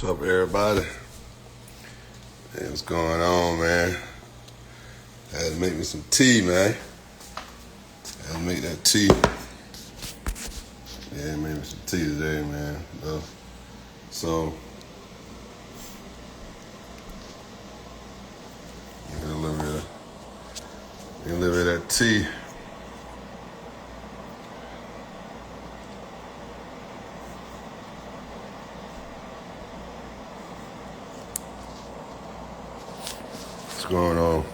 What's up, everybody? Hey, what's going on, man? Had to make me some tea, man. Had to make that tea. Yeah, made me some tea today, man. So, get a little bit of that tea. What's going on?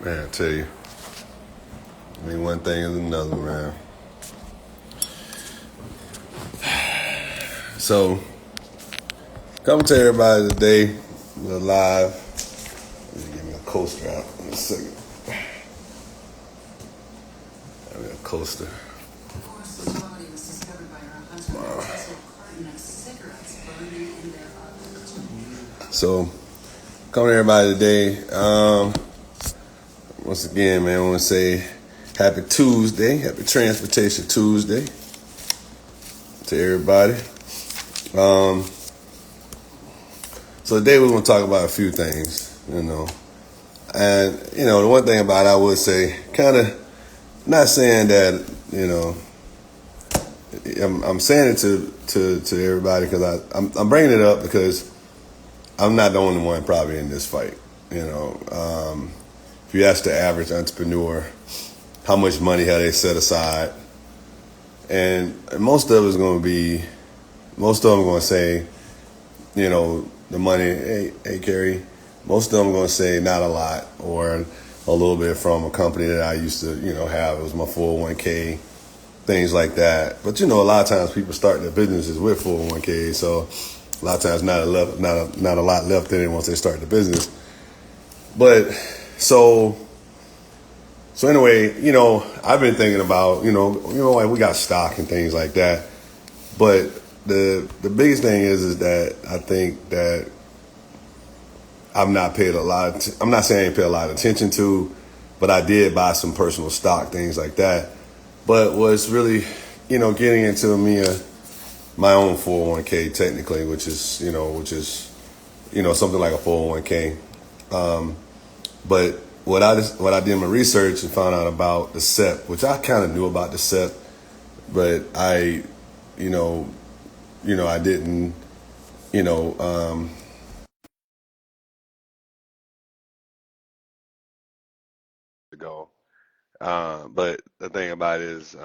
Man, I tell you. One thing is another, man. So, coming to everybody today. We're live. Let me give me a coaster out in a second. Give me a coaster. So, coming to everybody today. Once again, man, I want to say happy Tuesday, happy Transportation Tuesday to everybody. So today we're going to talk about a few things, And, the one thing about it, I would say, kind of not saying that, I'm saying it to everybody because I'm bringing it up because I'm not the only one probably in this fight. If you ask the average entrepreneur how much money have they set aside, and most of them are going to say, the money, hey, Kerry, most of them are going to say not a lot or a little bit from a company that I used to, have. It was my 401k, things like that. But, a lot of times people start their businesses with 401k, so a lot of times not a lot left in it once they start the business. But so anyway, I've been thinking about, like we got stock and things like that. But the biggest thing is that I think that I'm not saying I ain't paid a lot of attention to, but I did buy some personal stock, things like that. But what's really, getting into my own 401k technically, which is something like a 401k. But what I did my research and found out about the SEP, which I kind of knew about the SEP, but I didn't, ago. But the thing about it is,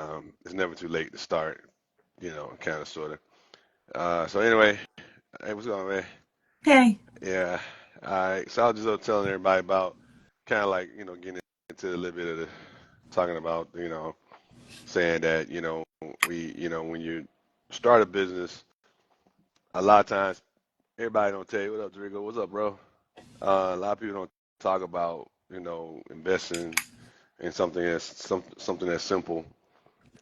it's never too late to start, kind of, sort of. So anyway, hey, what's going on, man? Hey. Yeah. All right. So I was just telling everybody about kind of like, getting into a little bit of talking about, saying that, when you start a business, a lot of times everybody don't tell you, what up, Drigo? What's up, bro? A lot of people don't talk about, investing in something as simple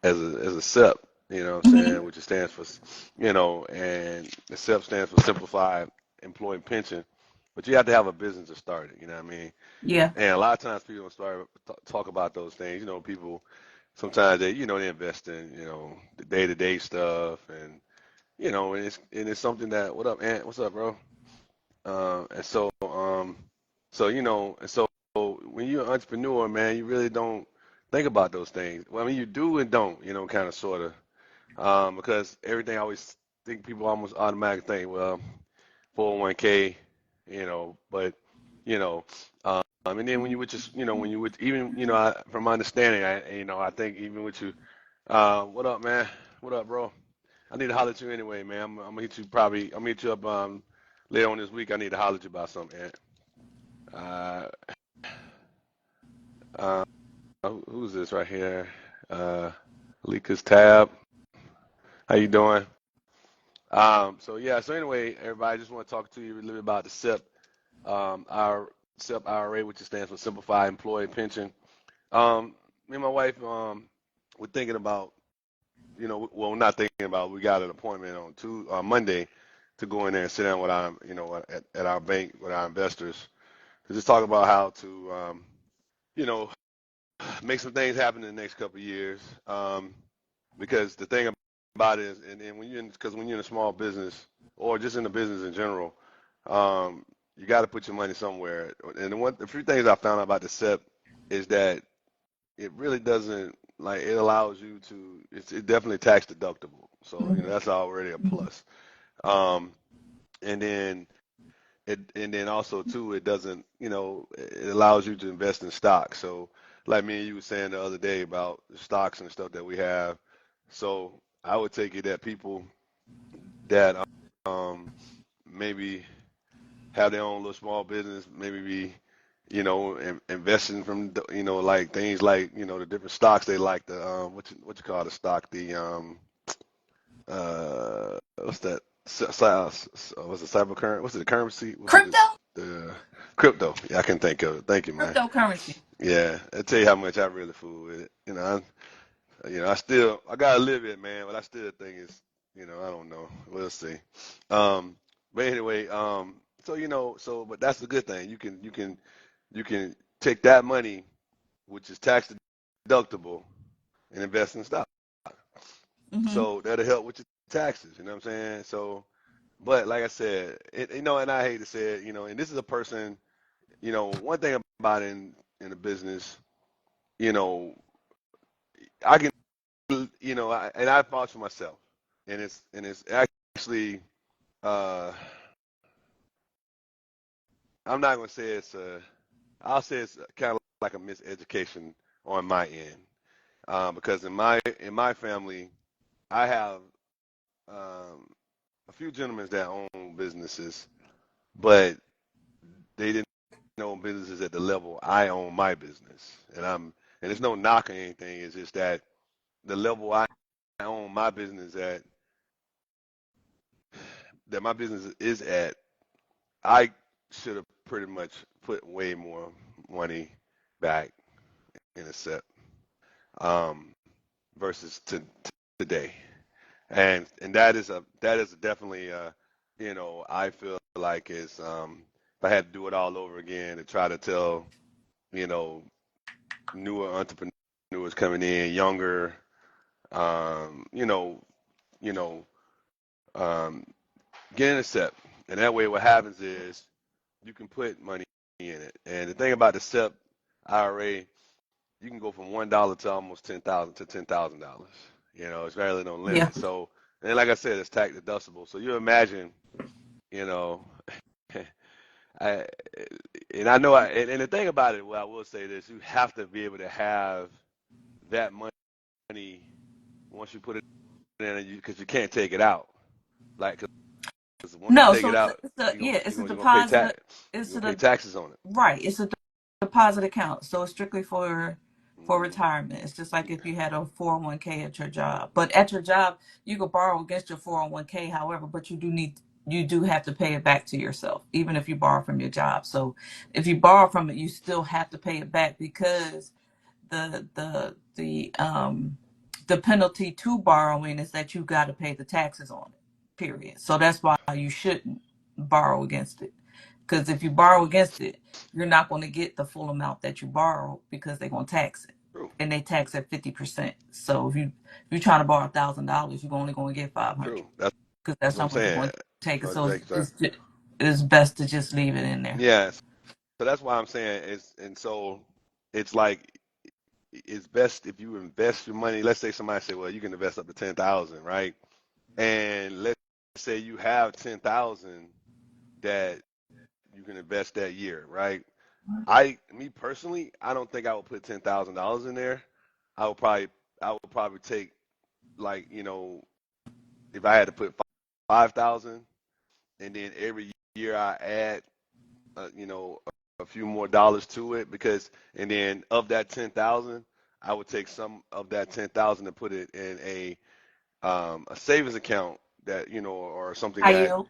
as a SEP, what I'm Mhm. saying, which it stands for, and the SEP stands for Simplified Employee Pension. But you have to have a business to start it, you know what I mean? Yeah. And a lot of times people don't talk about those things. People sometimes they invest in, the day-to-day stuff, and and it's something that, what up, Ant? What's up, bro? And so when you're an entrepreneur, man, you really don't think about those things. Well, I mean, you do and don't, kind of, sort of, because everything I always think people almost automatically think, well, 401k, but you know, and then when you would just, when you would even, from my understanding, I think even with you, what up, man? What up, bro? I need to holler at you anyway, man. I'm gonna hit you probably. I'm gonna hit you up later on this week. I need to holler at you about something, man. Uh, uh, who's this right here? Uh, Lika's tab. How you doing? So yeah. So anyway, everybody, I just want to talk to you a little bit about the our SEP IRA, which stands for Simplified Employee Pension. Me and my wife, we're thinking about, well, not thinking about. We got an appointment on Monday to go in there and sit down with our, at our bank with our investors to just talk about how to, you know, make some things happen in the next couple of years. because the thing about it is, and when you're because when you're in a small business or just in the business in general, you got to put your money somewhere. And the few things I found out about the SEP is that it really doesn't like it allows you to. It's definitely tax deductible, so Mhm. that's already a plus. Um, and then and then also too, it doesn't, it allows you to invest in stocks. So like me and you were saying the other day about the stocks and stuff that we have. So I would take it that people that maybe have their own little small business, maybe be, investing from, like things like, the different stocks they like, the what you call the stock, the what's that? What's the cybercurrency? What's it? The currency? What's it? Crypto, The crypto. Yeah, I can think of it. Thank you, man. cryptocurrency. Yeah, I tell you how much I really fool with it. I gotta live it, man. But I still think it's, I don't know. We'll see. Um, but anyway, so but that's the good thing. You can take that money, which is tax deductible, and invest in stock. Hmm. So that'll help with your taxes. You know what I'm saying? So, but like I said, and I hate to say it, and this is a person, one thing about in the business, you know, I can, and I vouch for myself, and it's actually, uh, I'm not gonna say I'll say it's kind of like a miseducation on my end, because in my family, I have um, a few gentlemen that own businesses, but they didn't own businesses at the level I own my business, and it's no knock or anything. It's just that the level I own my business at, that my business is at, I should have pretty much put way more money back in a SEP, um, versus today, and that is definitely I feel like is, if I had to do it all over again to try to tell, you know newer entrepreneurs coming in, younger, um, you know, you know, um, get in a SEP, and that way what happens is you can put money in it. And the thing about the SEP IRA, you can go from $1 to almost 10,000 to $10,000. It's really no Yeah. limit. So, and like I said, it's tax deductible. So you imagine, you know, I, and I know, and the thing about it, well, I will say this: you have to be able to have that money once you put it in, because you can't take it out. Like, because once you No, take so it it's a, out, it's a you're yeah, gonna it's a you're gonna pay deposit. tax. You're It's gonna a pay taxes on it. right. It's a deposit account, so it's strictly for Hmm. retirement. It's just like if you had a 401k at your job. But at your job, you could borrow against your 401k, however, but you do have to pay it back to yourself, even if you borrow from your job. So if you borrow from it, you still have to pay it back because the penalty to borrowing is that you got to pay the taxes on it. Period. So that's why you shouldn't borrow against it. Because if you borrow against it, you're not going to get the full amount that you borrow because they're going to tax it, True, and they tax at 50%. So if you're trying to borrow $1,000, you're only going to get 500 true. That's because that's what I'm how much they're saying. going to take it. So So like, it's best to just leave it in there. yeah. So that's why I'm saying and so it's like it's best if you invest your money. Let's say somebody say, well, you can invest up to 10,000, right? And let's say you have 10,000 that you can invest that year, right? Me personally, I don't think I would put $10,000 in there. I would probably, I would probably take, like, if I had to put 5,000, and then every year I add, a few more dollars to it, because, and then of that 10,000, I would take some of that 10,000 and put it in a savings account that, or something High that, yield.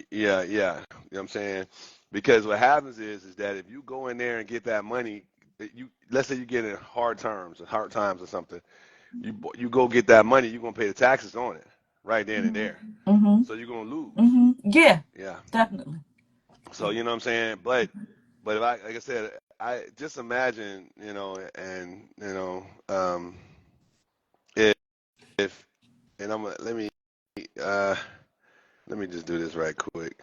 yeah, yeah, you know what I'm saying? Because what happens is that if you go in there and get that money, let's say you get in hard times or something, you go get that money, you're gonna pay the taxes on it right then and there. Mm-hmm. So you're gonna lose. Mm-hmm. Yeah, Yeah. definitely. So you know what I'm saying? But if like I said, I just imagine, and if, and I'm gonna uh, let me just do this right quick.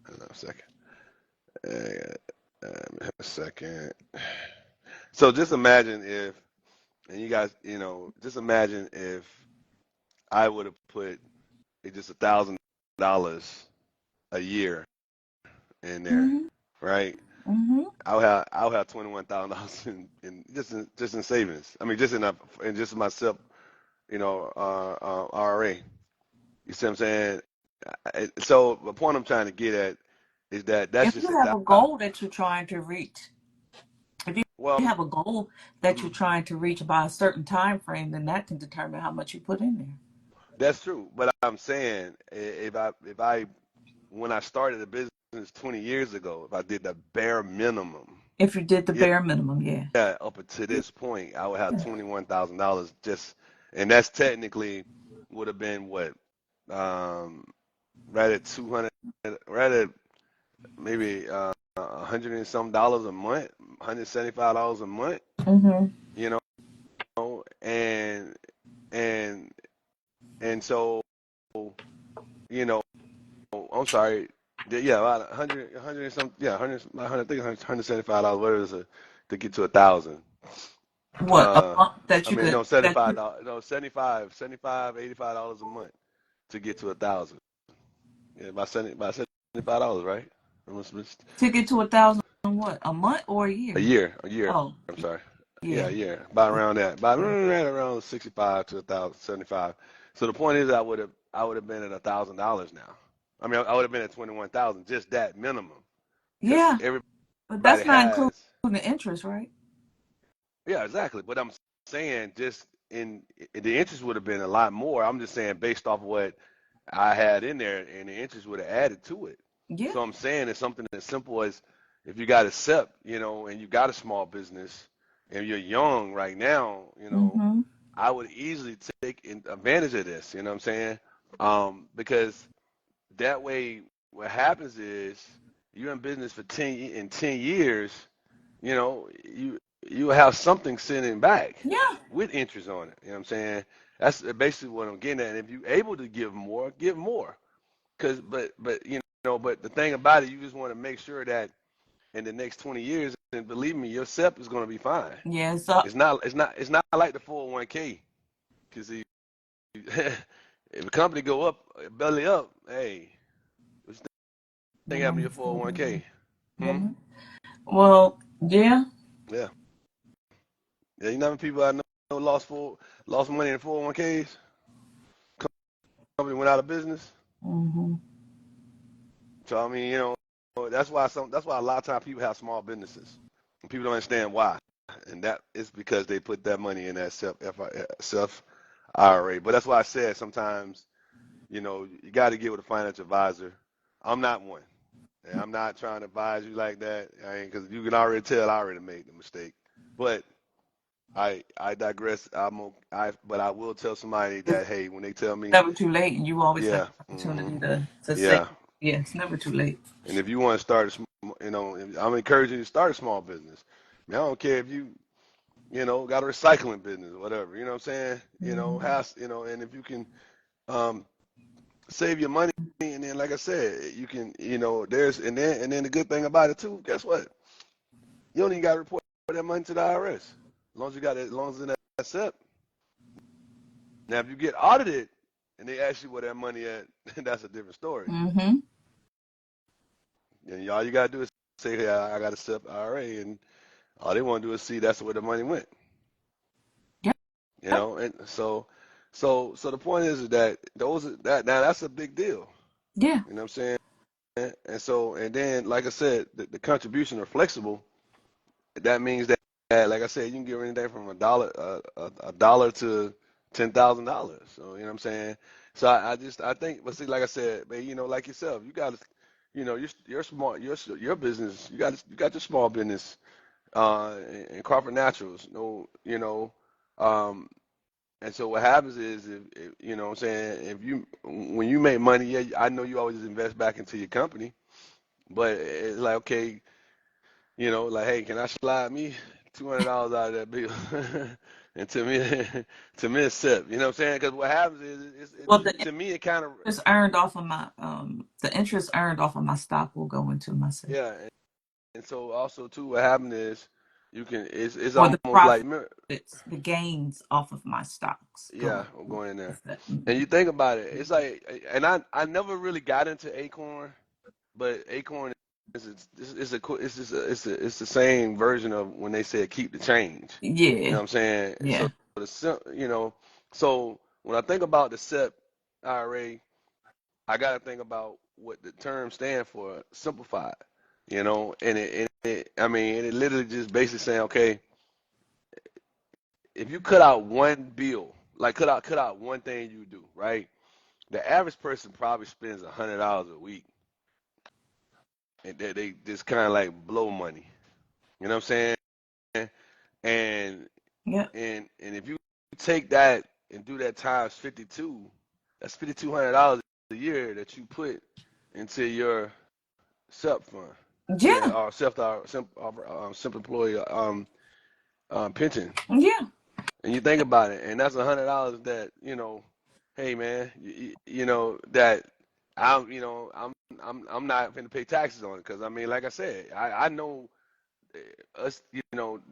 Hold on a second. A second. So just imagine if, and you guys, just imagine if I would have put just $1,000 a year in there, Mhm. right? Mhm. I'll have $21,000 in savings. I mean, just in myself, RRA. You see what I'm saying? So the point I'm trying to get at is that that's If just you a have a thought. goal that you're trying to reach, if you Well, have a goal that you're mhm, trying to reach by a certain time frame, then that can determine how much you put in there. that's true. But I'm saying if I when I started the business 20 years ago, if I did the bare minimum, If you did the yeah, bare minimum, yeah. up until this point, I would have $21,000 just, and that's technically would have been what, um, right at 200, right at maybe 100 and some dollars a month, $175 a month, Mhm. you know, and and so, you know, I'm sorry, yeah, about 100 and some, yeah, 100, I think $175, whatever it is, to get to 1,000. What a month I that you mean, could no, that you $75, no, 75, $85 a month to get to 1,000. Yeah, about $75, right? to get to 1,000 what a month or a year? A year. Oh, I'm sorry. Yeah, yeah, a year. About yeah, around that. About yeah. right around 65 to 1,075. So the point is, I would have been at $1,000 now. I mean, I would have been at 21,000, just that minimum, because Yeah, but everybody that's not including has. the interest, right? Yeah, exactly. But I'm saying just in the interest would have been a lot more. I'm just saying based off what I had in there, and the interest would have added to it. Yeah. So I'm saying it's something as simple as if you got a SEP, and you got a small business, and you're young right now, Mm-hmm. I would easily take advantage of this. You know what I'm saying? Because that way, what happens is you're in business for 10 years. You have something sitting back Yeah. with interest on it. You know what I'm saying? That's basically what I'm getting at. And if you're able to give more, give more. But the thing about it, you just want to make sure that in the next 20 years, and believe me, your SEP is going to be fine. Yeah. So It's not like the 401k. Because if a company go up, belly up, hey, what's the the thing happen to money your still be there. 401k? The Hmm? money. Well, yeah. Yeah. Yeah, you know how many people I know lost money in 401ks? Company went out of business. Mm-hmm. So I mean, that's why a lot of times people have small businesses. And people don't understand why. And that is because they put that money in that self IRA. But that's why I said sometimes, you got to get with a financial advisor. I'm not one. And I'm not trying to advise you like that. Because you can already tell I already made the mistake. But I digress. But I will tell somebody It's that, hey, when they tell me, never too late, and you always have yeah, the opportunity to say, yeah. yeah, it's never too late. And if you want to start, I'm encouraging you to start a small business. I mean, I don't care if you got a recycling business or whatever. You know what I'm saying? Mm-hmm. And if you can um, save your money, and then, like I said, you can, and then the good thing about it too. Guess what? You don't even got to report that money to the IRS. As long as you got it, as long as it's in that SEP. Now, if you get audited and they ask you where that money at, that's a different story. Mm-hmm. And all you gotta do is say, "Hey, I got a SEP IRA," and all they want to do is see that's where the money went. Yep. And so the point is that that now that's a big deal. Yeah. You know what I'm saying? And then, like I said, the contributions are flexible. That means that, like I said, you can give anything from a dollar to $10,000. So you know what I'm saying. So I think, but see, like I said, but like yourself, you got to, you're small, your business, you got your small business, in Crawford Naturals. No, um, and so what happens is, if you know what I'm saying, when you make money, yeah, I know you always invest back into your company, but it's like, okay, Like, hey, can I slide me $200 out of that bill? And to me, it's SEP. You know what I'm saying? Because what happens is, Well, the to me, it kind of, interest earned off of my the interest earned off of my stock will go into my SEP. yeah. And so also too, what happened is, it's Or the almost like, profits, the gains off of my stocks go yeah, I'm into going the there. SEP. And you think about it, it's like, and I never really got into Acorn, but Acorn it's the same version of when they said keep the change. You know Yeah, what I'm saying? So yeah, so when I think about the SEP IRA, I got to think about what the term stand for, simplified. I mean, and it literally just basically saying, okay, if you cut out one bill, like cut out one thing you do, right? The average person probably spends $100 a week, and they just kind of like blow money. You know what I'm saying? And yeah, and if you take that and do that times 52, that's $5,200 a year that you put into your SEP fund, yeah, or simple employee pension. yeah, And you think about it, and that's $100 that, hey man, that I'm not going to pay taxes on it, because I mean, like I said, I know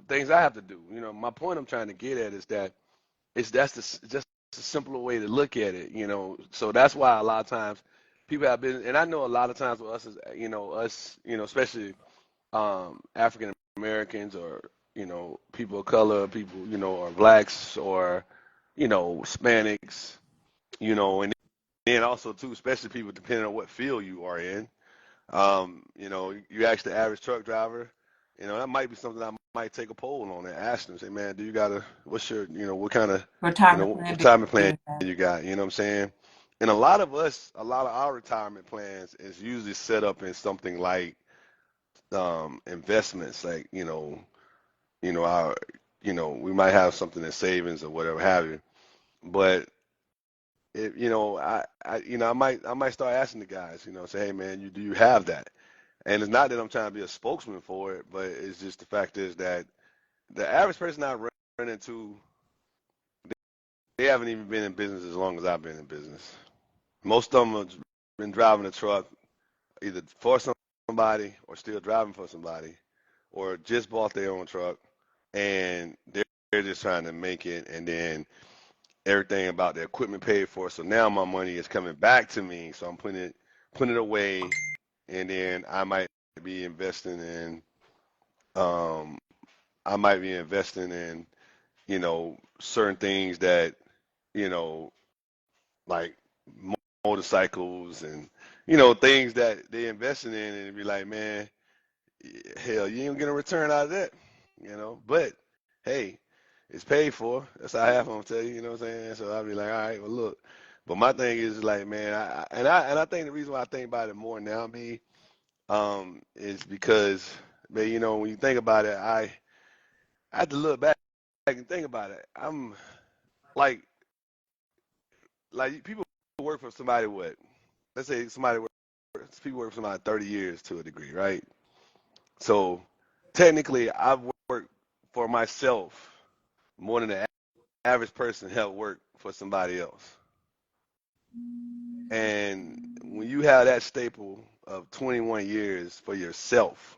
things I have to do. My point I'm trying to get at is that just a simpler way to look at it. So that's why a lot of times people have been, and I know a lot of times with us, especially African Americans, or people of color, people or blacks, or Hispanics, and then also too, especially people depending on what field you are in. You ask the average truck driver, that might be something I might take a poll on and ask them, say, man, what's your, what kind of, retirement plan do retirement plan you have? you got? You know what I'm saying? And a lot of our retirement plans is usually set up in something like investments, like, our, we might have something in savings or whatever have you. But I might start asking the guys, say, hey man, do you have that? And it's not that I'm trying to be a spokesman for it, but it's just the fact is that the average person I run into, they haven't even been in business as long as I've been in business. Most of them have been driving a truck either for somebody or still driving for somebody, or just bought their own truck, and they're just trying to make it, and then everything about the equipment paid for. So now my money is coming back to me, so I'm putting it away, and then be investing in um I might be investing in, certain things that, you know, like motorcycles, and, things that they investing in, and be like, man, hell, you ain't gonna return out of that, But hey, it's paid for. That's how half of them tell you, you know what I'm saying? So I'll be like, all right, well look. But my thing is like, man, I think the reason why I think about it more now, me, is because, man, when you think about it, I had to look back and think about it. I'm like people work for somebody, what? Let's say people work for somebody 30 years to a degree, right? So technically, I've worked for myself more than the average person have worked for somebody else. And when you have that staple of 21 years for yourself,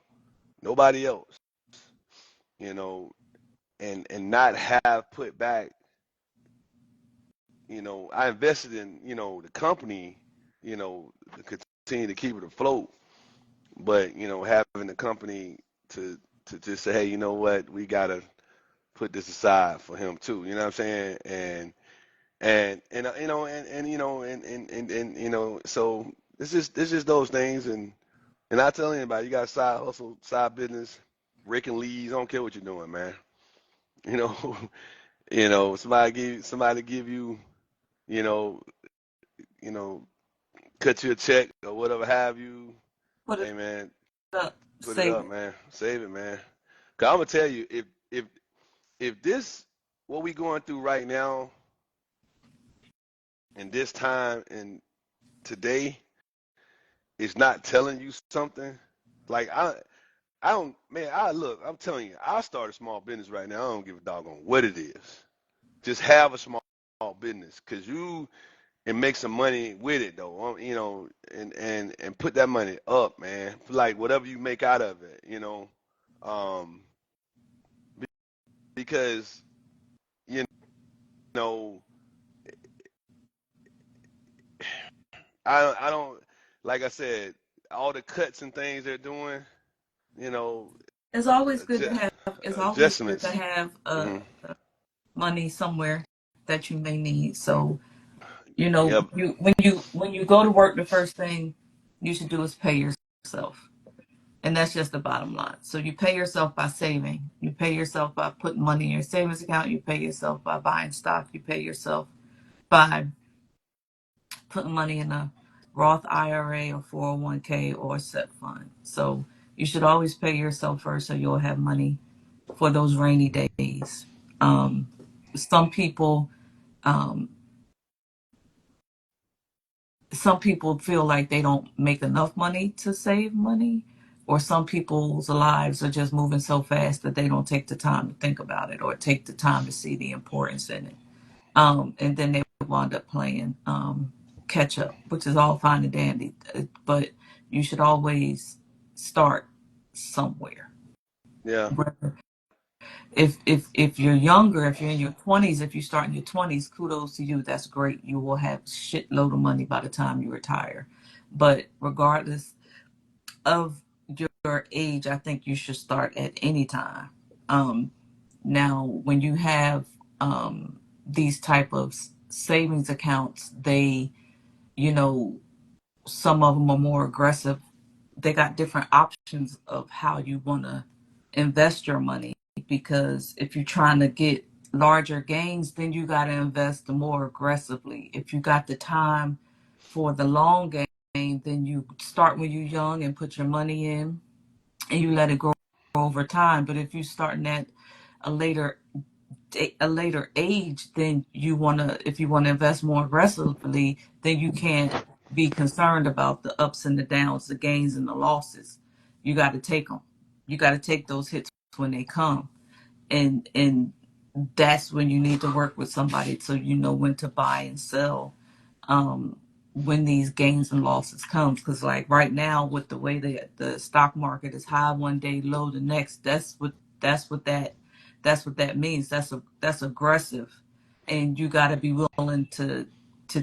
nobody else, you know, and not have put back, I invested in, the company, to continue to keep it afloat, but, having the company to just say, hey, you know what, we gotta put this aside for him too. You know what I'm saying? And so it's just those things, and I tell anybody, you got a side hustle, side business, raking leads. I don't care what you're doing, man. You know, somebody give you, you know, you know, cut you a check or whatever have you. Put it Hey man, up, put it save up, it. man. Save it, man. Cause I'm gonna tell you, if this what we going through right now in this time and today is not telling you something, like, I don't, man. I look. I'm telling you, I start a small business right now. I don't give a doggone what it is. Just have a small business, cause you and make some money with it though. You know, and put that money up, man. Like whatever you make out of it, you know. Um, because you know, I don't like I said, all the cuts and things they're doing, you know, It's always good to adjust, have. It's always good to adjustments. have Hmm. money somewhere that you may need. So you know, Yep. when you go to work, the first thing you should do is pay yourself, and that's just the bottom line. So you pay yourself by saving. You pay yourself by putting money in your savings account. You pay yourself by buying stock. You pay yourself by putting money in a Roth IRA or 401k or SEP fund. So you should always pay yourself first, so you'll have money for those rainy days. Um, some people um, some people feel like they don't make enough money to save money, or some people's lives are just moving so fast that they don't take the time to think about it or take the time to see the importance in it. And then they wind up playing catch up, which is all fine and dandy, but you should always start somewhere. Yeah. If you're younger, if you're in your 20s, if you start in your 20s, kudos to you. That's great. You will have shitload of money by the time you retire. But regardless of your age, I think you should start at any time. Um, Now, when you have these type of savings accounts, they, you know, some of them are more aggressive. They got different options of how you want to invest your money, because if you're trying to get larger gains, then you got to invest more aggressively. If you got the time for the long game, then you start when you're young and put your money in and you let it grow over time. But if you're starting at a later a later age, then you want to, if you want to invest more aggressively, then you can't be concerned about the ups and the downs, the gains and the losses. You got to take them. You got to take those hits when they come, and that's when you need to work with somebody so you know when to buy and sell, when these gains and losses comes. Because like right now, with the way the stock market is high one day, low the next, that's what that that's what that means. That's aggressive, and you got to be willing to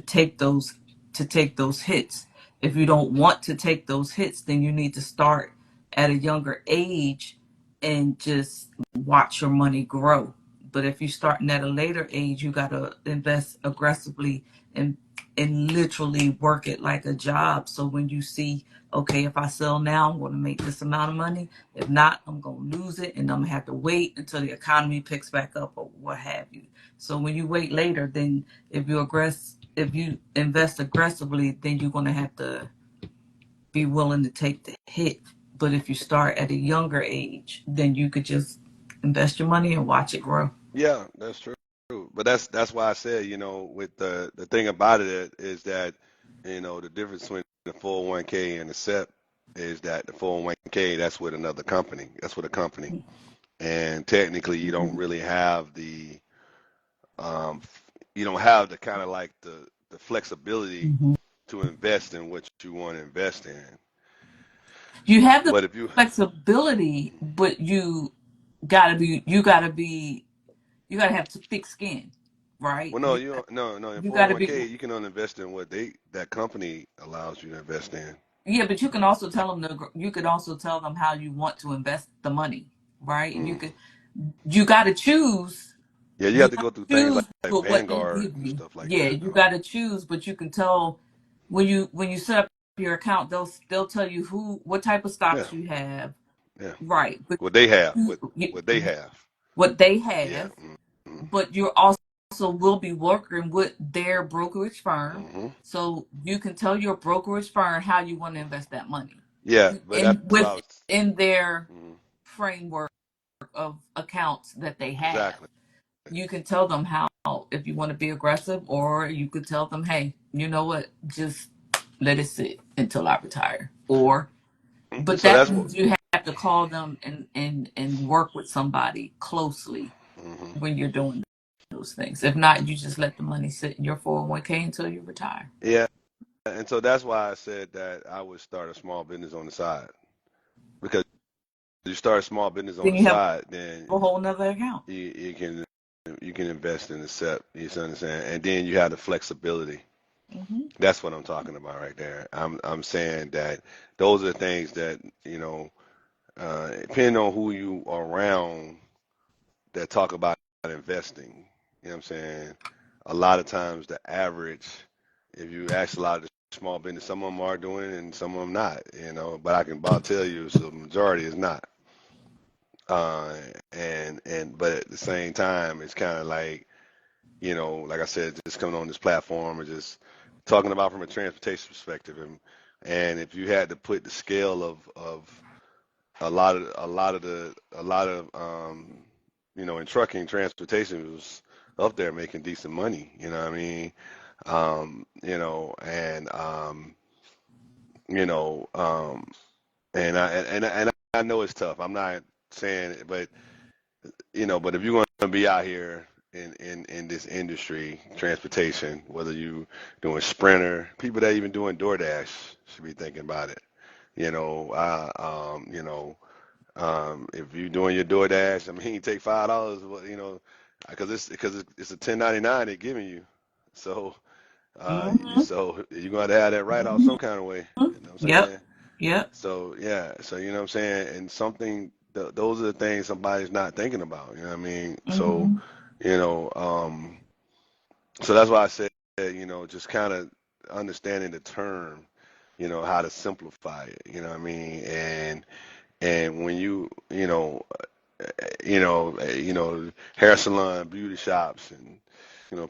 take those to take those hits. If you don't want to take those hits, then you need to start at a younger age and just watch your money grow. But if you're starting at a later age, you got to invest aggressively and literally work it like a job. So when you see, okay, if I sell now, I'm going to make this amount of money. If not, I'm going to lose it, and I'm going to have to wait until the economy picks back up or what have you. So when you wait later, then if you invest aggressively, then you're going to have to be willing to take the hit. But if you start at a younger age, then you could just invest your money and watch it grow. Yeah, that's true. But that's why I said, you know, with the thing about it is that, you know, the difference between the 401k and the SEP is that the 401k, that's with another company. That's with a company. And technically you don't really have um you don't have the kind of like the flexibility Mhm. to invest in what you want to invest in. You have the But if you flexibility, but you gotta have thick skin, right? well, no, you don't, no, in You gotta be 401k you can only invest in what that company allows you to invest in. yeah, but you can also tell them you could also tell them how you want to invest the money, right? And Mm. you gotta choose. Yeah, you You have to gotta go through things choose like what they Vanguard give and you. stuff like Yeah, that, you though. gotta choose, but you can tell when you set up your account, they'll tell you what type of Yeah, stocks you have, yeah. right? But What they have, you, what they have. what they Yeah. have, Mm-hmm. but you also will be working with their brokerage firm, Mm-hmm. so you can tell your brokerage firm how you want to invest that money Yeah, but in that's what I was. within their Mhm. framework of accounts that they have. Exactly. You can tell them how, if you want to be aggressive, or you could tell them, hey, you know what, just let it sit until I retire. Or Mhm. but So that that's what. means you have to call them and work with somebody closely Hmm. when you're doing those things. If not, you just let the money sit in your 401k until you retire. Yeah, and so that's why I said that I would start a small business on the side, because you start a small business on Then the you have side, then a whole nother account. you can invest in the SEP. You see what I'm saying? And then you have the flexibility. Hmm. That's what I'm talking about right there. I'm saying that those are the things that, depending on who you are around that talk about investing. You know what I'm saying? A lot of times the average, if you ask a lot of the small business, some of them are doing it and some of them not. But I can about tell you, so the majority is not. Uh, but at the same time, it's kind of like, like I said, just coming on this platform and just talking about from a transportation perspective, and if you had to put the scale of in trucking, transportation was up there making decent money. You know what I mean? And you know, and I know it's tough. I'm not saying it, but but if you're going to be out here in this industry, transportation, whether you doing Sprinter, people that even doing DoorDash should be thinking about it. If you're doing your DoorDash, I mean, you take $5, because it's a 1099 they're giving you. So Hmm. you're going to have that write off Hmm. some kind of way. You know what I'm Yep. saying? Yep. So yeah, so you know what I'm saying, and those are the things somebody's not thinking about. You know what I mean? So Hmm. you know, um, so that's why I said, just kind of understanding the term, how to simplify it. You know what I mean? And when hair salon, beauty shops, and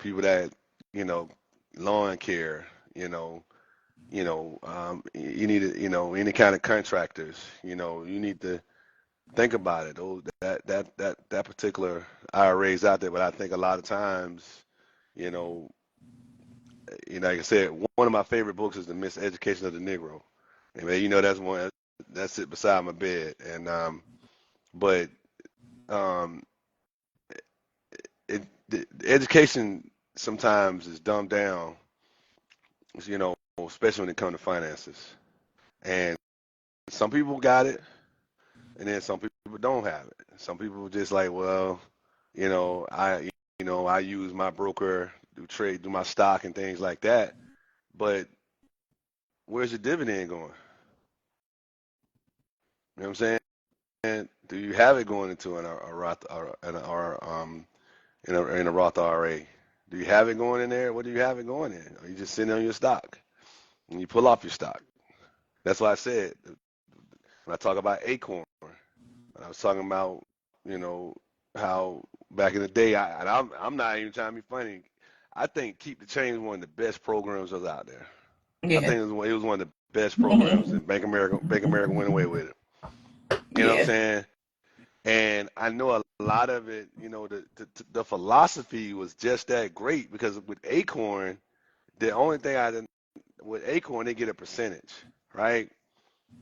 people that you know, lawn care, you need to, any kind of contractors, you need to think about it. That particular IRA is out there, but I think a lot of times, you know, like I said, one of my favorite books is The Miseducation of the Negro. And man, that's one that's it beside my bed. And but um, the education sometimes is dumbed down, especially when it comes to finances. And some people got it, and then some people don't have it. Some people just like, well, I use my broker to trade, do my stock and things like that. But where's your dividend going? You know what I'm saying? And do you have it going into a Roth in a Roth IRA? Do you have it going in there? What do you have it going in? Or you just sitting on your stock and you pull off your stock? That's why I said when I talk about Acorn, when I was talking about you know how back in the day, I'm not even trying to be funny. I think Keep the Change is one of the best programs that's out there. I Yeah. think it was one of the best programs, and Bank America went away with it. You know what I'm Yeah. saying? And I know a lot of it, the philosophy was just that great because with Acorn, the only thing with Acorn, they get a percentage, right?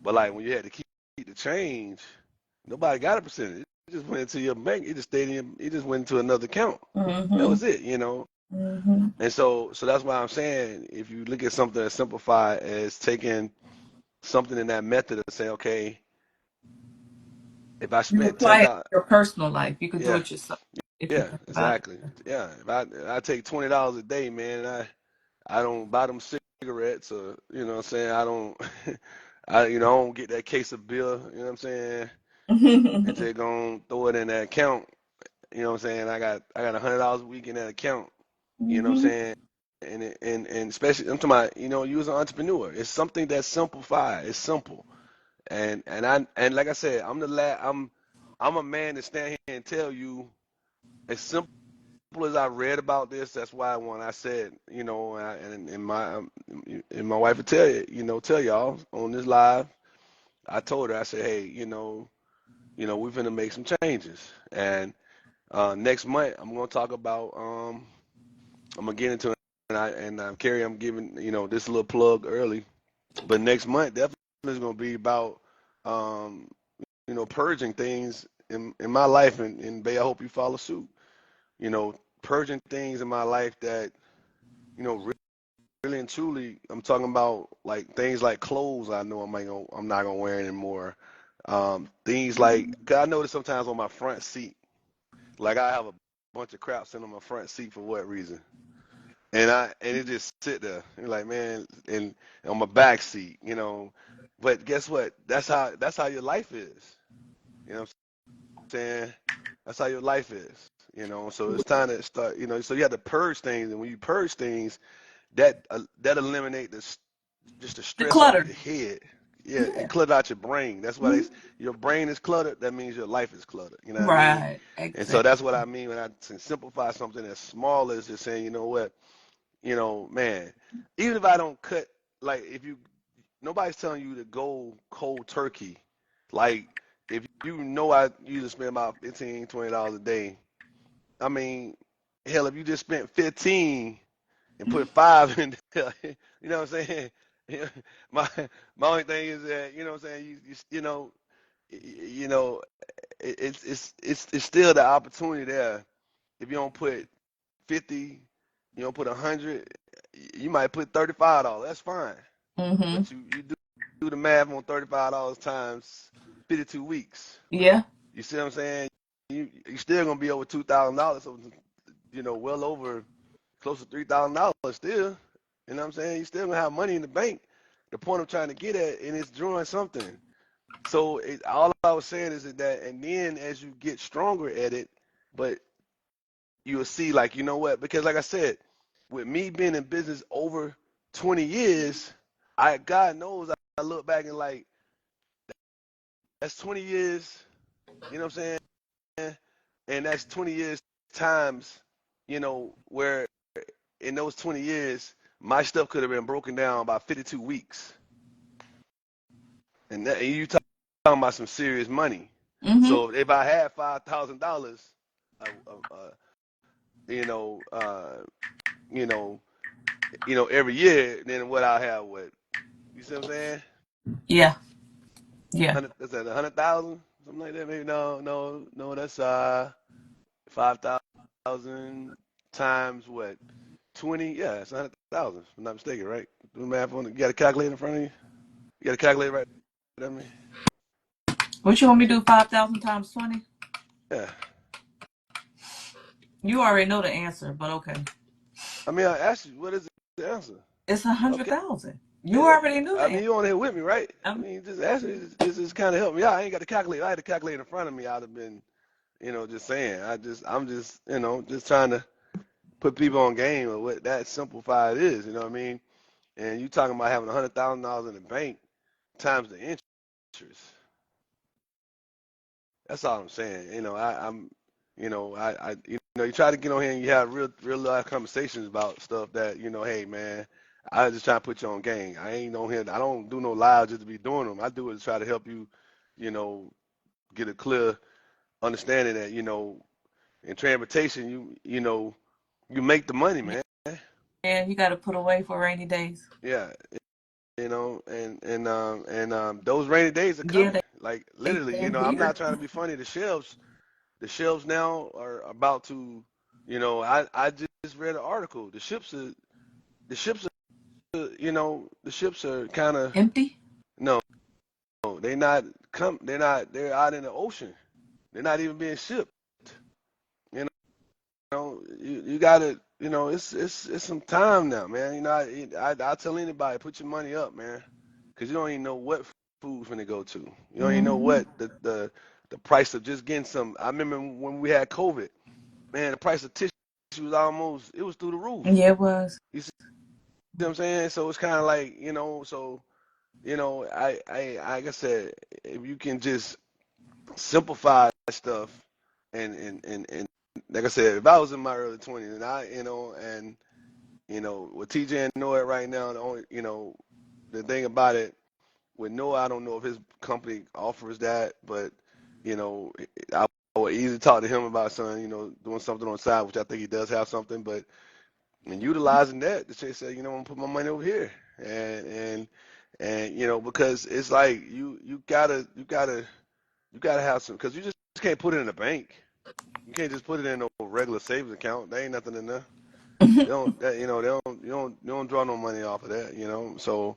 But like when you had to keep the change, nobody got a percentage. It just went into your bank. It just stayed in. It just went into another account. That Hmm. was it. Hmm. And so that's why I'm saying if you look at something as simplified as taking something in that method and say, okay, if I You spent ten apply it to dollars, your personal life. You could do yeah, it yourself if you yeah, think about it. exactly, yeah. If I take $20 a day, man, I don't buy them cigarettes, or what I'm saying, I don't I don't get that case of beer, you know what I'm saying, and just gonna throw it in that account. You know what I'm saying? I got $100 a week in that account. You know what I'm Hmm. saying? And especially I'm talking about, you as an entrepreneur. It's something that's simplified. It's simple. And like I said, I'm a man to stand here and tell you as simple as I read about this. That's why when I said, and my wife would tell you, tell y'all on this live. I told her, I said, hey, we're gonna make some changes. And next month, I'm gonna talk about. I'm gonna get into it, Carrie, I'm giving this little plug early, but next month definitely is gonna be about purging things in my life, and Bay, I hope you follow suit. Purging things in my life that, really and truly, I'm talking about like things like clothes I know I'm not gonna wear anymore. Things like, 'cause I notice sometimes on my front seat, like I have a bunch of crap sitting on my front seat for what reason? And it just sit there. You're like, man, and on my back seat. But guess what? That's how your life is. You know what I'm saying? That's how your life is. So it's time to start. So you have to purge things, and when you purge things, that eliminate just the The stress off clutter. your head. Yeah, it Yeah. cluttered out your brain. That's why Mhm. your brain is cluttered. That means your life is cluttered. You know what I mean? Right. And so Exactly. that's what I mean when I simplify something as small as just saying, you know what, man, even if I don't cut, like if you, nobody's telling you to go cold turkey. Like if I usually spend about $15-$20 a day. I mean, hell, if you just spent 15 and put five in there, you know what I'm saying? My my only thing is that, you know what I'm saying, you know it's still the opportunity there. If you don't put 50, you don't put 100, you might put $35. That's fine. Mm-hmm. But you do the math on $35 times 52 weeks. Yeah. You see what I'm saying? You still gonna be over $2,000, so well over close to $3,000 still. You know what I'm saying? You still gonna have money in the bank. The point I'm trying to get at, and it's drawing something. So all I was saying is that, and then as you get stronger at it, but you'll see, like, you know what? Because like I said, with me being in business over 20 years, God knows I look back and like, that's 20 years, you know what I'm saying? And that's 20 years times, where in those 20 years, my stuff could have been broken down by 52 weeks. And you talking about some serious money. Mm-hmm. So if I had $5,000, uh, uh, uh, you know, uh, you know, every year, then what I have, what, you see what I'm saying? Yeah. Yeah. Is that 100,000, something like that? Maybe no. That's 5,000 times what? 20? Yeah, it's 100,000. If I'm not mistaken, right? Do the math on it. You got a calculator in front of you? You got a calculator right at me? What you want me to do? 5,000 times 20? Yeah. You already know the answer, but okay. I mean, I asked you, what is the answer? It's a hundred Okay. thousand. You already knew the I mean, answer. you on here with me, right? I Um, mean, just ask me. It's just kind of help me out. I ain't got the calculator. I had the calculator in front of me. I'd have been, just saying. I'm just, just trying to put people on game of what that simplified is. You know what I mean? And you talking about having $100,000 in the bank times the interest. That's all I'm saying. I'm, you try to get on here and you have real life conversations about stuff that, hey man, I just try to put you on game. I ain't on here. I don't do no live just to be doing them. I do it to try to help you, you know, get a clear understanding that, in transportation, you make the money, yeah, man. yeah, you got to put away for rainy days. Yeah, and those rainy days are Yeah, coming. Like literally, they're I'm here. not trying to be funny. The shelves now are about to, I just read an article. The ships are kind of, Empty. no, they're out in the ocean. They're not even being shipped. You you gotta, it's some time now, man. I tell anybody, put your money up, man, because you don't even know what food's gonna go to. You don't even know Mm-hmm. what the price of just getting some. I remember when we had COVID, man, the price of tissue it was through the roof. Yeah, it was. You see what I'm saying? So it's kind of like, so, like I said, if you can just simplify stuff and like I said, if I was in my early 20s and with TJ and Noah right now, the only, the thing about it with Noah, I don't know if his company offers that, but, you know, I would easily talk to him about something, doing something on the side, which I think he does have something, but and utilizing that to say, I'm gonna put my money over here, and because it's like you gotta you gotta have some because you just can't put it in a bank. You can't just put it in a regular savings account. There ain't nothing in there. They don't that, they don't draw no money off of that, So,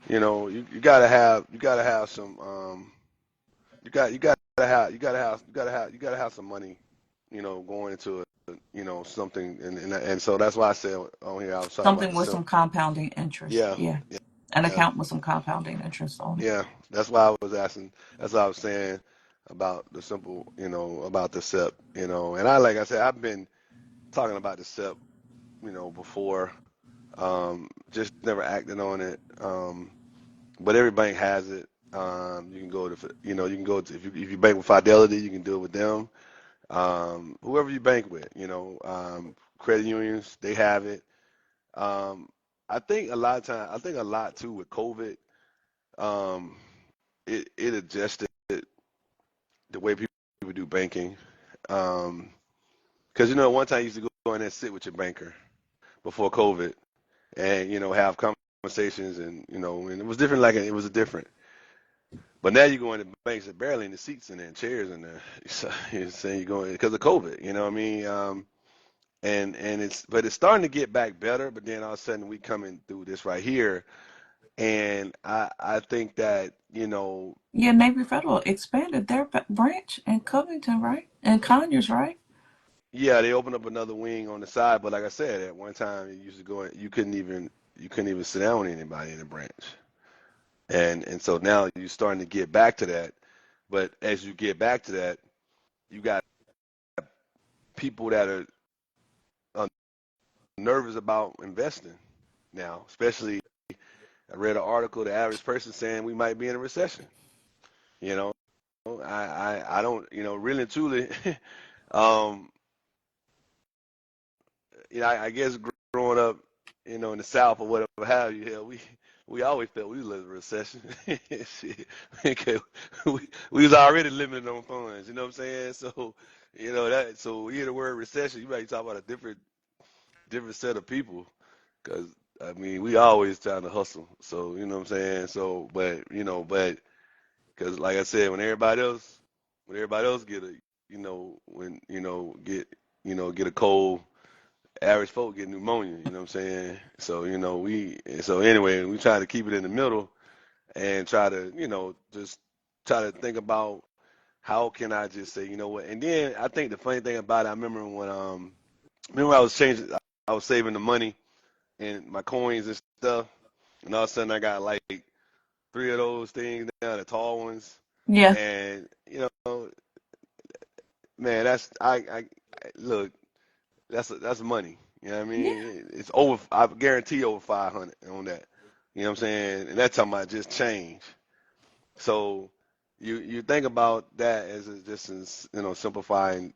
you gotta have some you gotta have some money, going into it, something and so that's why I said on here I was talking about Something the with some compounding interest. yeah, Yeah. An yeah, account with some compounding interest on it. yeah. That's why I was asking. That's what I was saying about the simple, about the SEP, and like I said, I've been talking about the SEP, before, just never acted on it. But every bank has it. You can go to, you can go to if you bank with Fidelity, you can do it with them. Whoever you bank with, credit unions, they have it. Um, I think a lot of time, I think a lot too with COVID, um, it adjusted the way people do banking. Um, because one time you used to go in there and sit with your banker before COVID, and have conversations, and it was different. Like it was a different. But now you go into banks that barely any seats in there and chairs in there. So you're saying you're going because of COVID. You know what I mean? And it's starting to get back better. But then all of a sudden we coming through this right here, and I think that Yeah, Navy Federal expanded their branch in Covington, right? And Conyers, right? yeah, they opened up another wing on the side. But like I said, at one time you used to go in, you couldn't even sit down with anybody in the branch. And so now you're starting to get back to that. But as you get back to that, you got people that are nervous about investing now, especially I read an article, the average person saying we might be in a recession. You know, I don't, really and truly, um, I guess growing up, in the South or whatever have you, hell, we always felt we was in a recession. Shit. Okay, we was already limited on funds. You know what I'm saying? So, so we hear the word recession, you might talk about a different set of people. Cause I mean, we always trying to hustle. So you know what I'm saying. So, but because like I said, when everybody else get a, when get a cold, average folk get pneumonia. You know what I'm saying. So so anyway, we try to keep it in the middle and try to, just try to think about how can I just say, you know what. And then I think the funny thing about it, I remember I was changing, I was saving the money and my coins and stuff. And all of a sudden, I got like three of those things now, the tall ones. Yeah. And man, look, that's money. You know what I Yeah. mean? It's over. I guarantee over 500 on that. You know what I'm saying? And that's talking about just change. So you think about that as just as simplifying.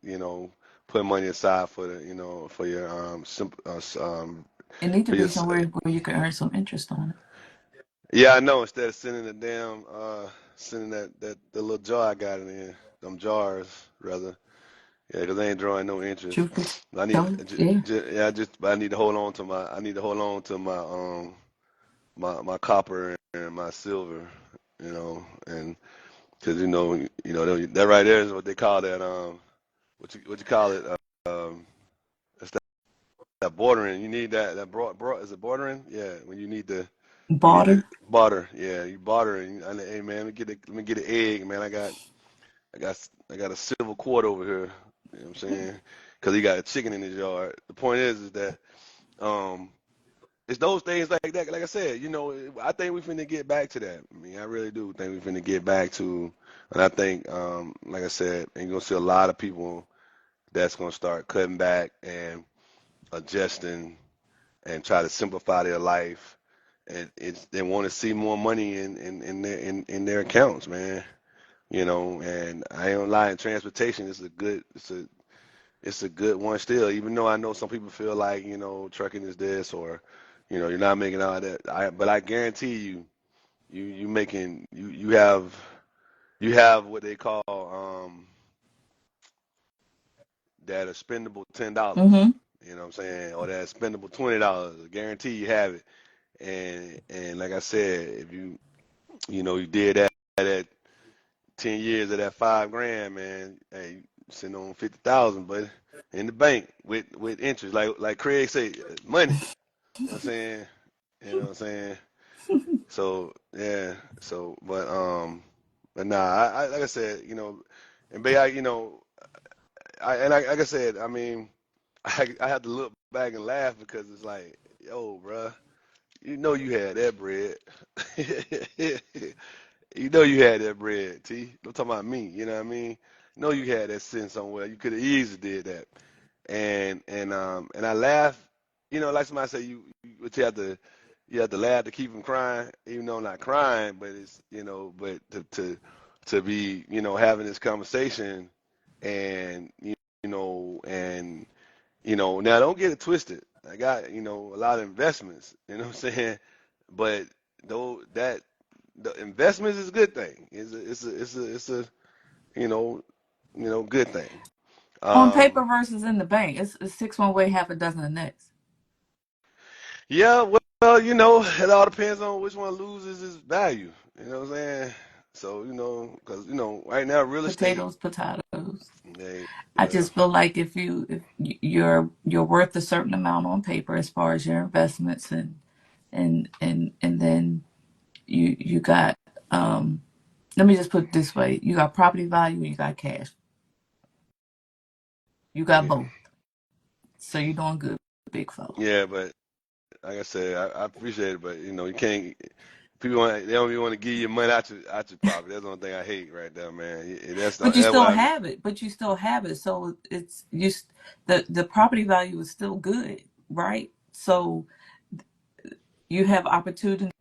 Putting money aside for the for your It need to for your be somewhere where you can earn some interest on it. Yeah, I know. Instead of sending the damn, sending that the little jar I got in there, them jars rather. Yeah, 'cause they ain't drawing no interest. Truth be I need, told, yeah. yeah, I need to hold on to my my copper and my silver, and because that right there is what they call that what you call it it's that bordering. You need that broad is it bordering? Yeah, when you need to Barter. barter. Yeah, you barter and hey man, let me get an egg, man. I got a silver quart over here. You know what I'm saying? Because he got a chicken in his yard. The point is that um, it's those things like that. Like I said, I think we finna get back to that. I mean, I really do think we finna get back to, and I think, like I said, and you're gonna see a lot of people that's gonna start cutting back and adjusting and try to simplify their life, and they want to see more money in their accounts, man. And I ain't gonna lie, in transportation it's a good one still, even though I know some people feel like, trucking is this or, you're not making all that. But I guarantee you making you have what they call that expendable $10. Mm-hmm. You know what I'm saying? Or that expendable $20. I guarantee you have it. And like I said, if you did that at 10 years of that $5 grand, man. Hey, sitting on 50,000, but in the bank with interest, like Craig said, money. You know what I'm saying? You know what I'm saying? So yeah. So but nah. I like I said, and Bay, like I said, I mean, I had to look back and laugh because it's like, yo, bruh, you had that bread. You had that bread, T. I'm talking about me. You know what I mean? You had that sitting somewhere. You could have easily did that. And I laugh. Like somebody say, but you have to laugh to keep from crying, even though I'm not crying. But it's but to be having this conversation, and and now don't get it twisted. I got a lot of investments. You know what I'm saying? But though that the investments is a good thing. It's a good thing. On paper Um, versus in the bank, it's six one way, half a dozen the next. yeah, well, it all depends on which one loses its value. You know what I'm saying? So, because right now real estate, Potatoes, potatoes. they, I yeah, just feel like if you're worth a certain amount on paper as far as your investments and then you got let me just put it this way: you got property value and you got cash. You got yeah, both, so you're doing good, big fella. yeah. But like I said, I appreciate it, but you can't. People they don't even want to give you money out your pocket. That's the only thing I hate right there, man. But you That's still why. have it. But you still have it. So it's the property value is still good, right? So you have opportunities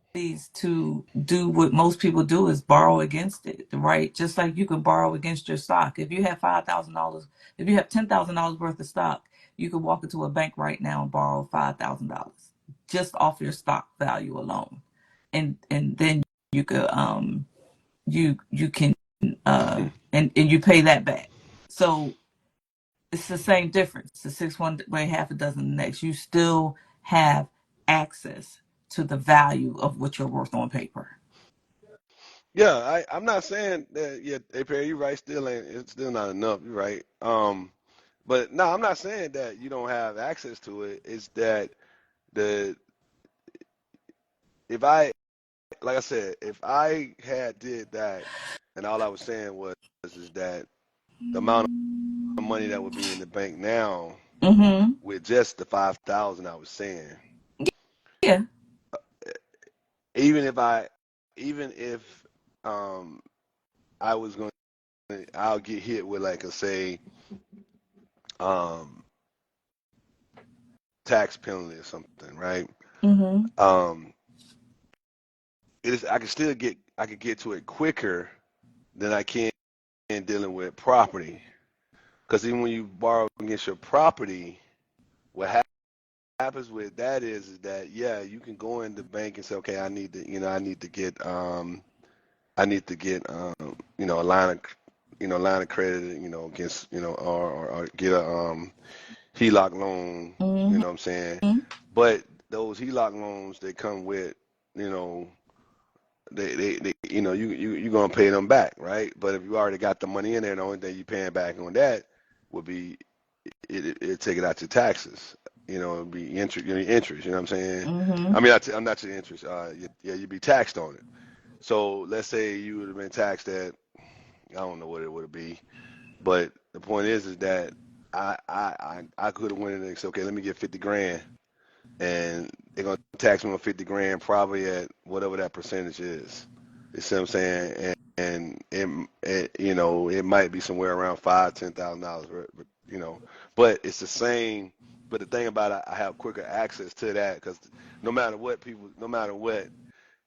to do what most people do is borrow against it, right? Just like you can borrow against your stock. If you have $5,000, if you have $10,000 worth of stock, you could walk into a bank right now and borrow $5,000 just off your stock value alone, and then you could you can and you pay that back. So it's the same difference. The six one way, half a dozen the next. You still have access to the value of what you're worth on paper. Yeah, I'm not saying that. Yeah, hey Perry, you're right. It's still not enough. You're right. But no, I'm not saying that you don't have access to it. It's that the if I like I said, if I had did that, and all I was saying is that the amount of money that would be in the bank now Mm-hmm. with just the 5,000 I was saying, Yeah. even if I, even if um I was going, I'll get hit with like a say um tax penalty or something, right? Mm-hmm. Um, it is I could get to it quicker than I can dealing with property. Because even when you borrow against your property, what happens with that is that yeah, you can go in the bank and say, okay, I need to get a line of credit, against or get a HELOC loan, you Mm-hmm. know what I'm saying? But those HELOC loans they come with, you know, they you're gonna pay them back, right? But if you already got the money in there, the only thing you paying back on that would be it take it out your taxes. It'd be interest. You know what I'm saying? Mm-hmm. I mean, I'm not your interest. Yeah, you'd be taxed on it. So let's say you would have been taxed at I don't know what it would be, but the point is that I could have went in and said, okay, let me get 50 grand, and they're gonna tax me on 50 grand probably at whatever that percentage is. You see what I'm saying? And it might be somewhere around $5,000, $10,000, but it's the same. But the thing about it, I have quicker access to that because no matter what,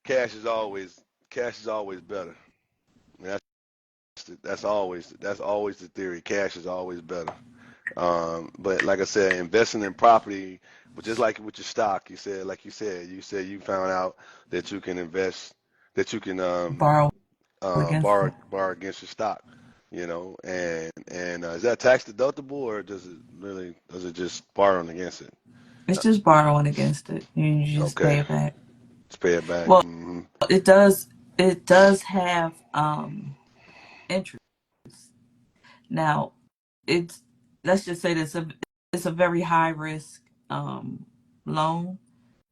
cash is always better. And that's always the theory. Cash is always better. But like I said, investing in property, but just like with your stock, you found out that you can invest, that you can Borrow against it. borrow against your stock, and is that tax deductible or does it just borrowing against it? It's Uh, just borrowing against it. You just pay okay, it back. let's pay it back. Well, it does have interest. Now, it's let's just say that it's a very high risk loan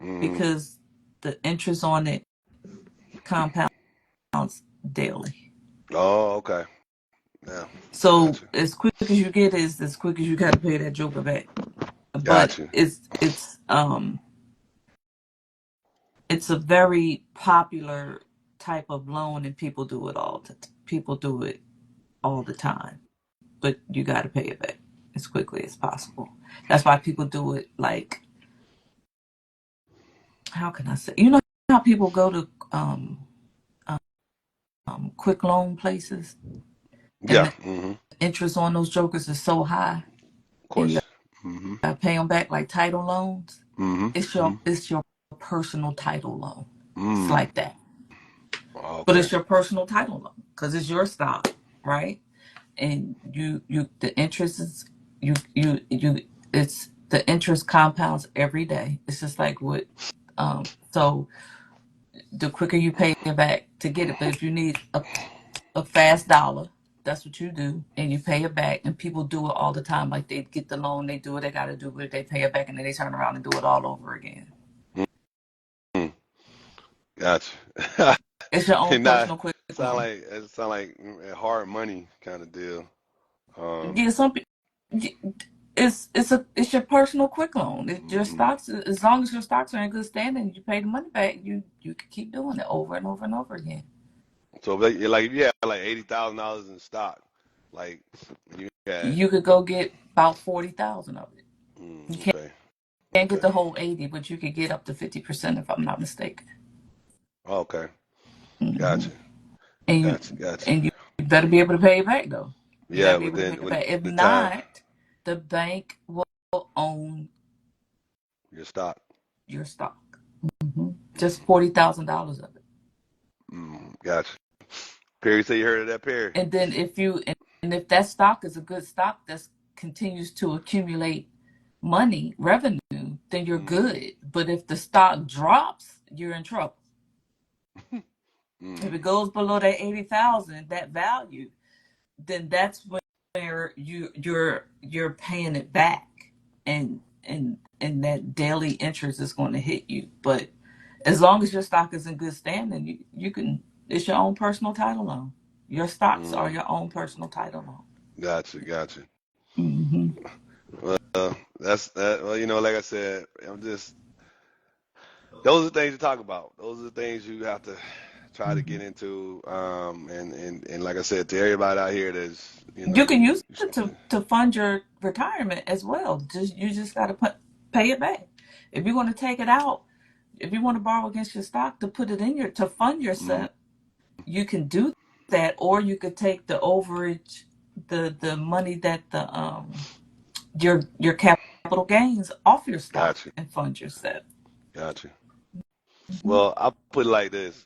Hmm. because the interest on it compounds daily. Oh, okay. Yeah. So Gotcha. as quick as you get is as quick as you got to pay that joker back. But Gotcha. it's a very popular type of loan, and people do it all the time. But you got to pay it back as quickly as possible. That's why people do it like, how can I say? You know how people go to quick loan places and Yeah. the Hmm. interest on those jokers is so high, Of and you course. Hmm. got to pay them back like title loans. Hmm. Hmm. It's your personal title loan. It's Mm. like that, but Okay. it's your personal title loan because it's your stock, right? And the interest is it's the interest compounds every day. It's just like what so the quicker you pay it back to get it. But if you need a fast dollar, that's what you do, and you pay it back. And people do it all the time. Like they get the loan, they do what they got to do, but they pay it back, and then they turn around and do it all over again. Mm. Gotcha. It's your own And not personal quick sound loan. like it sound like a hard money kind of deal. Um. Yeah, it's your personal quick loan. It's your Hmm. stocks, as long as your stocks are in good standing, you pay the money back. You can keep doing it over and over and over again. So if you have like $80,000 in stock, like you had. You could go get about 40,000 of it. You Okay. can't get Okay. the whole 80, but you could get up to 50% if I'm not mistaken. Okay. hmm Gotcha. And you Gotcha. Gotcha. and you better be able to pay it back though. You got to Yeah. be able to pay it Within back. If the time, not, the bank will own your stock. your stock. Just $40,000 of it. Gotcha. Perry, say you heard of that, Perry? And then if that stock is a good stock that continues to accumulate money revenue, then you're Mm-hmm. good. But if the stock drops, you're in trouble. If Mm-hmm. it goes below that 80,000, that value, then that's where you're paying it back, and that daily interest is going to hit you. But as long as your stock is in good standing, you can, it's your own personal title loan. Your stocks are Mm-hmm. your own personal title loan. Gotcha. Gotcha. hmm That's that. Well, like I said, I'm just those are the things to talk about. Those are the things you have to try to get into. And like I said, to everybody out here that's You can use it to fund your retirement as well. You just got to pay it back. If you want to take it out, if you want to borrow against your stock to put it in your to fund your mm, SEP, you can do that, or you could take the overage, the money that your capital gains off your stock gotcha. and fund your SEP. Gotcha. hmm Well, I'll put it like this.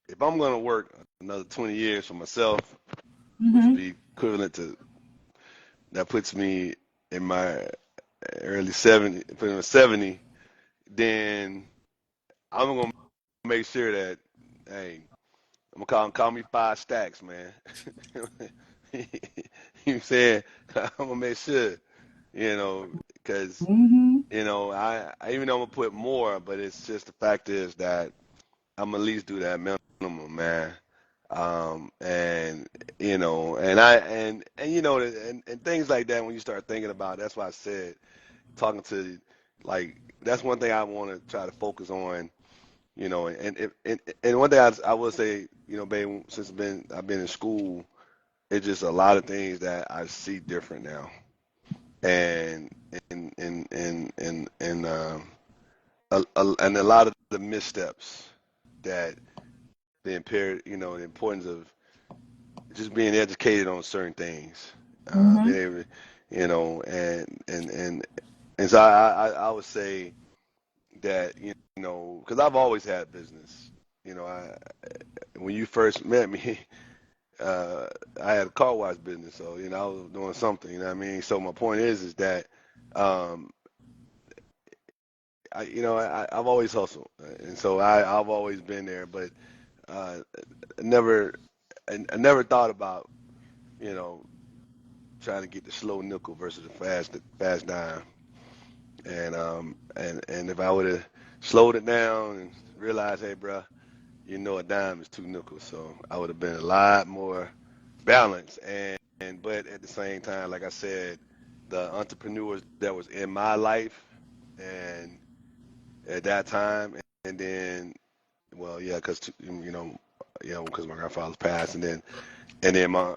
If I'm going to work another 20 years for myself, which would hmm be equivalent to that puts me in my early 70, put in 70, then I'm going to make sure that, hey, I'm going to call me five stacks, man. You know what I'm saying? I'm going to make sure, because, hmm I even though I'm going to put more, but it's just the fact is that I'm at least do that minimum, man. And and things like that when you start thinking about it, that's why I said talking to like that's one thing I want to try to focus on, and one thing I will say, babe, since I've been in school, it's just a lot of things that I see different now, and and a lot of the missteps that the importance of just being educated on certain things, hmm being able, and so I would say that because I've always had business. I when you first met me, uh, I had a car wash business, so I was doing something. You know what I mean? So my point is that um, I've always hustled, and so I've always been there, but uh, never I never thought about. you know, trying to get the slow nickel versus the fast dime. And if I would have slowed it down and realized, hey, bro, a dime is two nickels, so I would have been a lot more balanced. And but at the same time, like I said, the entrepreneurs that was in my life, and at that time, and then, well, yeah, because because my grandfather's passed, and then my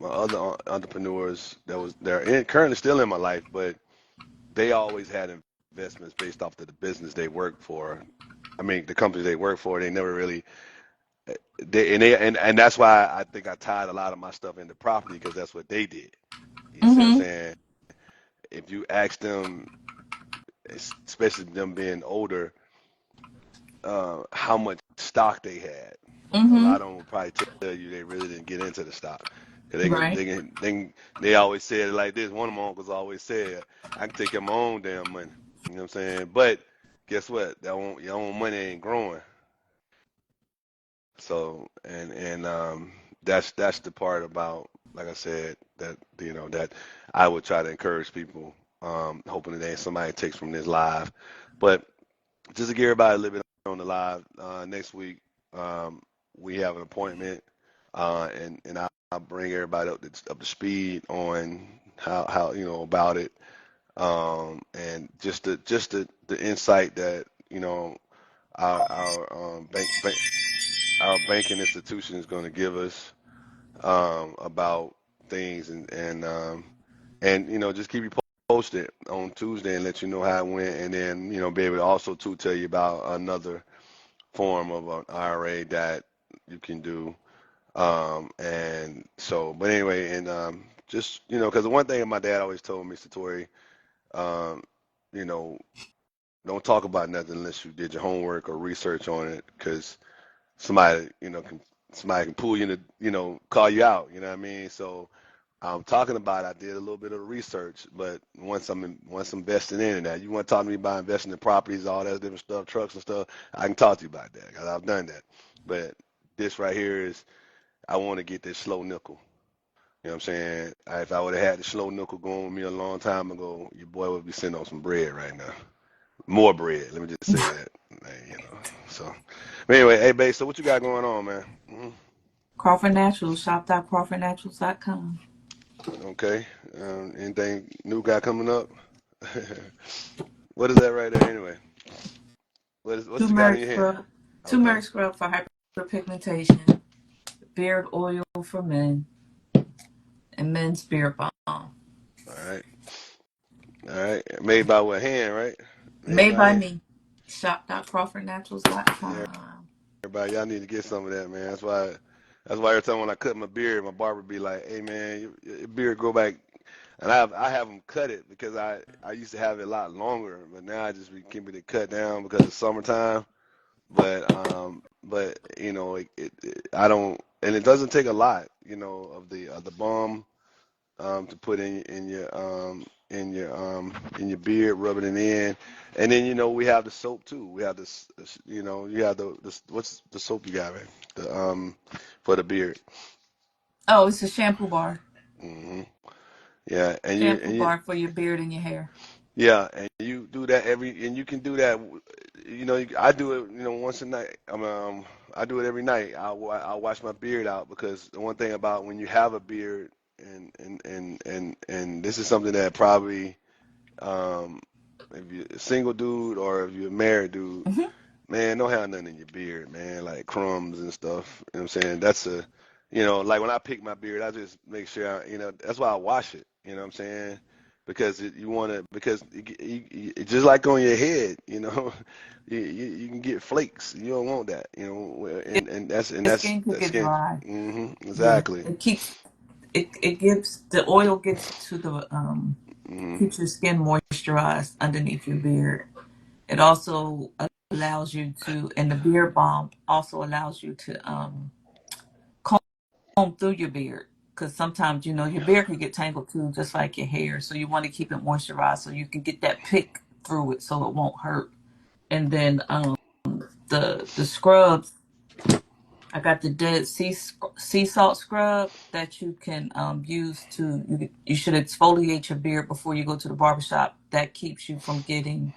other entrepreneurs they're currently still in my life, but they always had investments based off of the business they worked for. I mean, the company they work for, they never really and that's why I think I tied a lot of my stuff into property because that's what they did. You see what I'm Mm-hmm. saying? If you ask them, especially them being older, how much stock they had, a Mm-hmm. lot of them will probably tell you they really didn't get into the stock. 'Cause Right. they always said it like this. One of my uncles always said, "I can take care of my own damn money." You know what I'm saying? But guess what? Your own money ain't growing. So that's the part about, like I said, that that I would try to encourage people, hoping that somebody takes from this live. But just to get everybody a little bit on the live, next week, we have an appointment, and I'll bring everybody up to speed on how about it, and just the insight that our our banking institution is going to give us, about things, and just keep you posted on Tuesday and let you know how it went, and then be able to also to tell you about another form of an IRA that you can do. And so, but anyway, and just because the one thing my dad always told me, Satori, um, you know, don't talk about nothing unless you did your homework or research on it, because somebody somebody can pull you into, call you out. You know what I mean? So I'm talking about, I did a little bit of research, but once I'm investing in that, you want to talk to me about investing in properties, all that different stuff, trucks and stuff, I can talk to you about that because I've done that. But this right here is, I want to get this slow nickel. You know what I'm saying? If I would have had the slow nickel going with me a long time ago, your boy would be sitting on some bread right now. More bread. Let me just say that. So, but anyway, hey, babe. So what you got going on, man? Crawford Naturals, shop.crawfordnaturals.com. Okay. Anything new got coming up? What is that right there anyway? What's the got in Turmeric your hand? scrub. Okay. Turmeric scrub for hyperpigmentation. Beard oil for men. And men's beard balm. All right. All right. Made by what hand, right? Made Made by by hand. me. Yeah, Shop.crawfordnaturals.com. everybody, y'all need to get some of that, man. That's why every time when I cut my beard, my barber be like, "Hey, man, your beard grow back." And I have them cut it because I used to have it a lot longer, but now I just be keeping it cut down because it's summertime. But I don't, and it doesn't take a lot, of the balm, to put in your beard, rubbing it in, and then we have the soap too. We have you have the what's the soap you got, man? The for the beard. Oh, it's a shampoo bar. hmm Yeah, and you Shampoo and you bar for your beard and your hair. yeah, and you do that and you can do that. I do it, once a night. I do it every night. I'll wash my beard out because the one thing about when you have a beard, and this is something that probably, um, if you're a single dude or if you're a married dude, Hmm. man, don't have nothing in your beard, man, like crumbs and stuff. You know what I'm saying? Like when I pick my beard, I just make sure, that's why I wash it. You know what I'm saying? Because because just like on your head, you can get flakes. You don't want that, and that's and Your that's skin could that get skin. dry. Yeah, Exactly. it gives the oil gets to the hmm keeps your skin moisturized underneath your beard. It also allows you to, and the beard balm also allows you to comb through your beard because sometimes your beard can get tangled too, just like your hair. So you want to keep it moisturized so you can get that pick through it so it won't hurt. And then the scrubs, I got the Dead Sea Salt scrub that you can use to. You should exfoliate your beard before you go to the barbershop. That keeps you from getting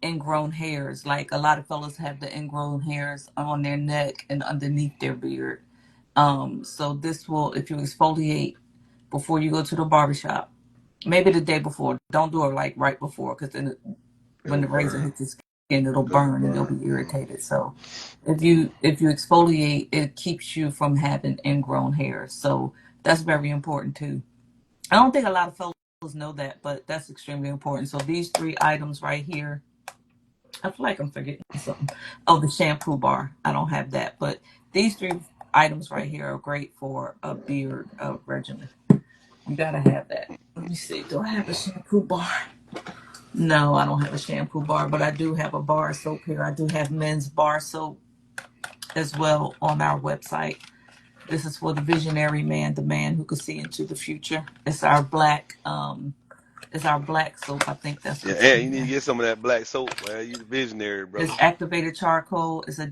ingrown hairs. Like a lot of fellas have the ingrown hairs on their neck and underneath their beard. So this will, if you exfoliate before you go to the barbershop, maybe the day before. Don't do it like right before, because then when It'll the razor burn hits your skin, it'll because burn and you'll burn. be irritated. So if you exfoliate, it keeps you from having ingrown hairs. So that's very important too. I don't think a lot of fellas know that, but that's extremely important. So these three items right here, I feel like I'm forgetting something. Oh, the shampoo bar. I don't have that, but these three items right here are great for a beard regimen. You gotta have that. Let me see. Do I have a shampoo bar? No, I don't have a shampoo bar, but I do have a bar soap here. I do have men's bar soap as well on our website. This is for the visionary man, the man who could see into the future. It's our black soap. I think that's Yeah, what's and you in need to there. get some of that black soap. Well, you the visionary, It's brother. activated charcoal. It's a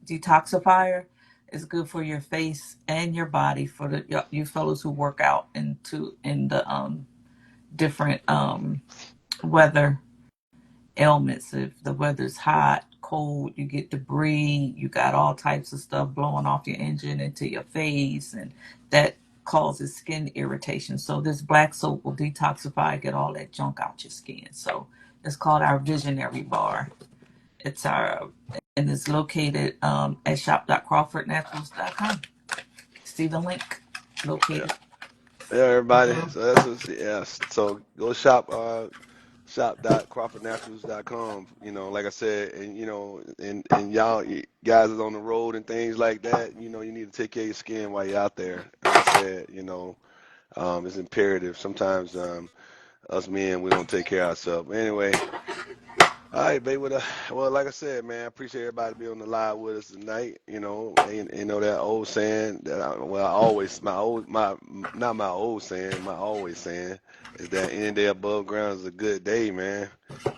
detoxifier. It's good for your face and your body for you fellows who work out in the different weather ailments. If the weather's hot, cold, you get debris, you got all types of stuff blowing off your engine into your face, and that causes skin irritation. So this black soap will detoxify, get all that junk out your skin. So it's called our Visionary Bar. It's our and it's located at shop.crawfordnaturals.com. See the link Yeah, located yeah, everybody. above. So that's what's, yeah. So go shop.crawfordnaturals.com. You know, like I said, and you know, and y'all guys is on the road and things like that. You know, you need to take care of your skin while you're out there. Like I said, you know, it's imperative. Sometimes us men we don't take care of ourselves. But anyway, all right, babe. Well, like I said, man, I appreciate everybody being on the live with us tonight. You know, and you know that old saying that I always my not my old saying, my always saying is that any day above ground is a good day, man.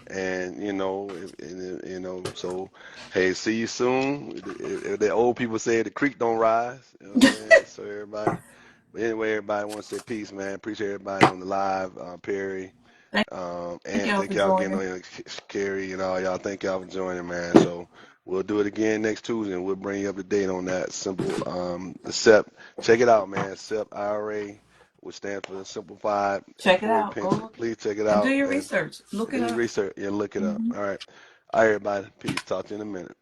And you know, you know, so hey, see you soon. The old people say the creek don't rise. You know what I'm saying? So everybody. But anyway, everybody want to say peace, man. Appreciate everybody on the live, Perry. Thank And y'all thank for y'all again, joining. Carrie and all y'all. Thank y'all for joining, man. So we'll do it again next Tuesday, and we'll bring you up to date on that simple the SEP. Check it out, man. SEP IRA, which stands for Simplified Check it Employee out. Go Pension. look Please check it and do out your and research. Look do it your up. research and look it up. Mhm. All right, everybody. Peace. Talk to you in a minute.